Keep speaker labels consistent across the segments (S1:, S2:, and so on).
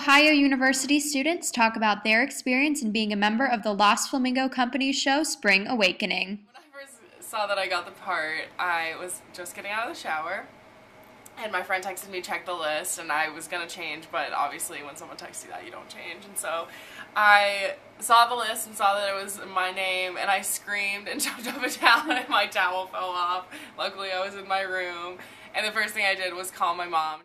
S1: Ohio University students talk about their experience in being a member of the Lost Flamingo Company show Spring Awakening.
S2: When I first saw that I got the part, I was just getting out of the shower, and my friend texted me, check the list, and I was going to change, but obviously when someone texts you that, you don't change. And so I saw the list and saw that it was my name, and I screamed and jumped up and down, and my towel fell off. Luckily, I was in my room, and the first thing I did was call my mom.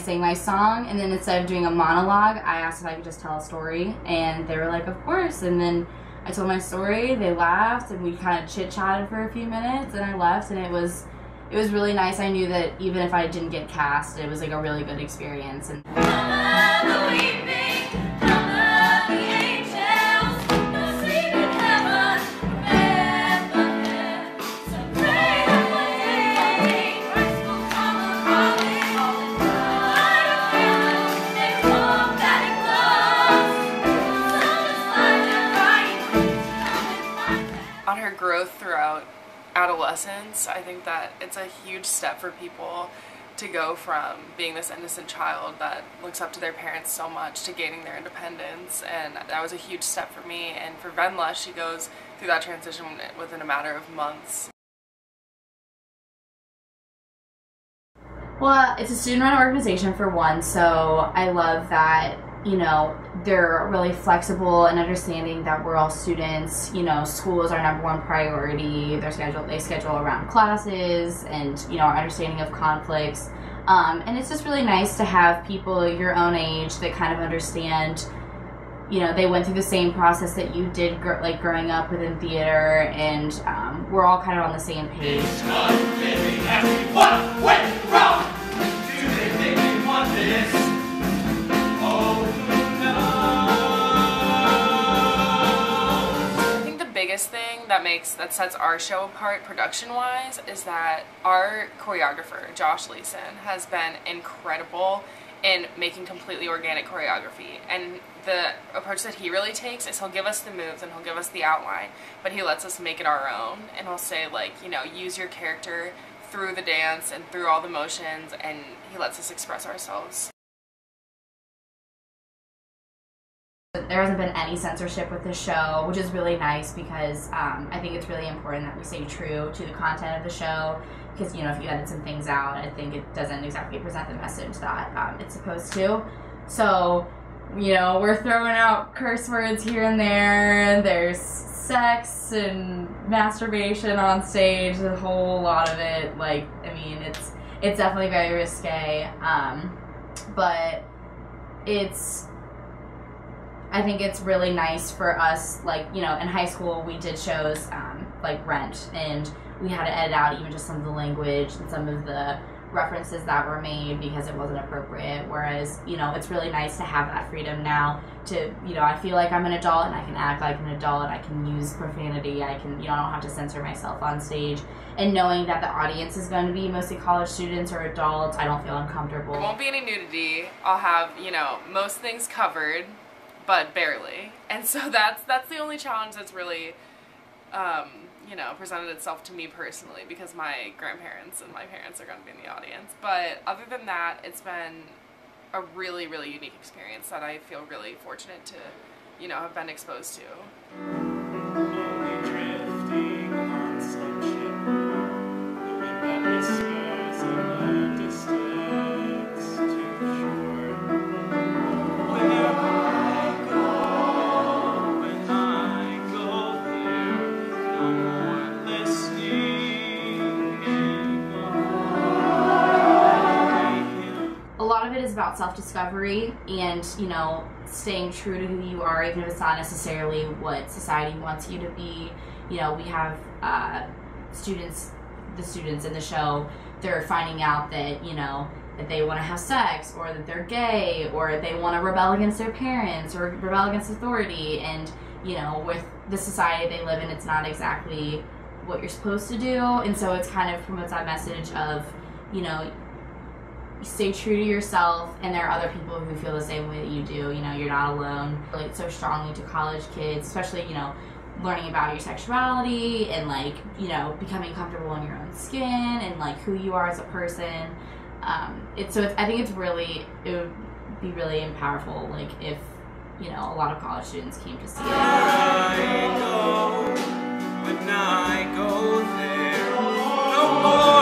S3: Sang my song, and then instead of doing a monologue, I asked if I could just tell a story, and they were like, of course. And then I told my story, they laughed, and we kind of chit-chatted for a few minutes, and I left, and it was really nice. I knew that even if I didn't get cast, it was like a really good experience. And
S2: on her growth throughout adolescence, I think that it's a huge step for people to go from being this innocent child that looks up to their parents so much to gaining their independence, and that was a huge step for me. And for Venla, she goes through that transition within a matter of months.
S3: well, it's a student-run organization for one, so I love that, you know, they're really flexible and understanding that we're all students. You know, school is our #1 priority. They schedule around classes and, you know, our understanding of conflicts. And it's just really nice to have people your own age that kind of understand, you know, they went through the same process that you did, like growing up within theater, and we're all kind of on the same page.
S4: What went wrong? Do they think we want this? Oh no.
S2: I think the biggest thing that sets our show apart production-wise is that our choreographer, Josh Leeson, has been incredible in making completely organic choreography. And the approach that he really takes is he'll give us the moves and he'll give us the outline, but he lets us make it our own, and he'll say, like, you know, use your character through the dance and through all the motions, and he lets us express ourselves.
S3: There hasn't been any censorship with the show, which is really nice because I think it's really important that we stay true to the content of the show, because, you know, if you edit some things out, I think it doesn't exactly present the message that it's supposed to. So, you know, we're throwing out curse words here and there, and there's sex and masturbation on stage, a whole lot of it. Like, I mean, it's definitely very risque, but I think it's really nice for us, like, you know, in high school we did shows like Rent, and we had to edit out even just some of the language and some of the references that were made because it wasn't appropriate, whereas, you know, it's really nice to have that freedom now to, you know, I feel like I'm an adult and I can act like an adult and I can use profanity, I can, you know, I don't have to censor myself on stage, and knowing that the audience is going to be mostly college students or adults, I don't feel uncomfortable.
S2: There won't be any nudity. I'll have, you know, most things covered, but barely. And so that's the only challenge that's really you know, presented itself to me personally, because my grandparents and my parents are going to be in the audience. But other than that, it's been a really, really unique experience that I feel really fortunate to, you know, have been exposed to.
S4: Drifting on some ship, the wind that whispers in the distance to shore. Where I go there, no more listening anymore.
S3: A lot of it is about self-discovery and, you know, staying true to who you are, even if it's not necessarily what society wants you to be. You know, we have the students in the show, they're finding out that, you know, that they want to have sex, or that they're gay, or they want to rebel against their parents, or rebel against authority. And, you know, with the society they live in, it's not exactly what you're supposed to do. And so it's kind of promotes that message of, you know, stay true to yourself, and there are other people who feel the same way that you do. You know, you're not alone. Relate so strongly to college kids, especially, you know, learning about your sexuality and, like, you know, becoming comfortable in your own skin and, like, who you are as a person. I think it's really be really powerful, like if a lot of college students came to see it.
S4: I know when I go there, no more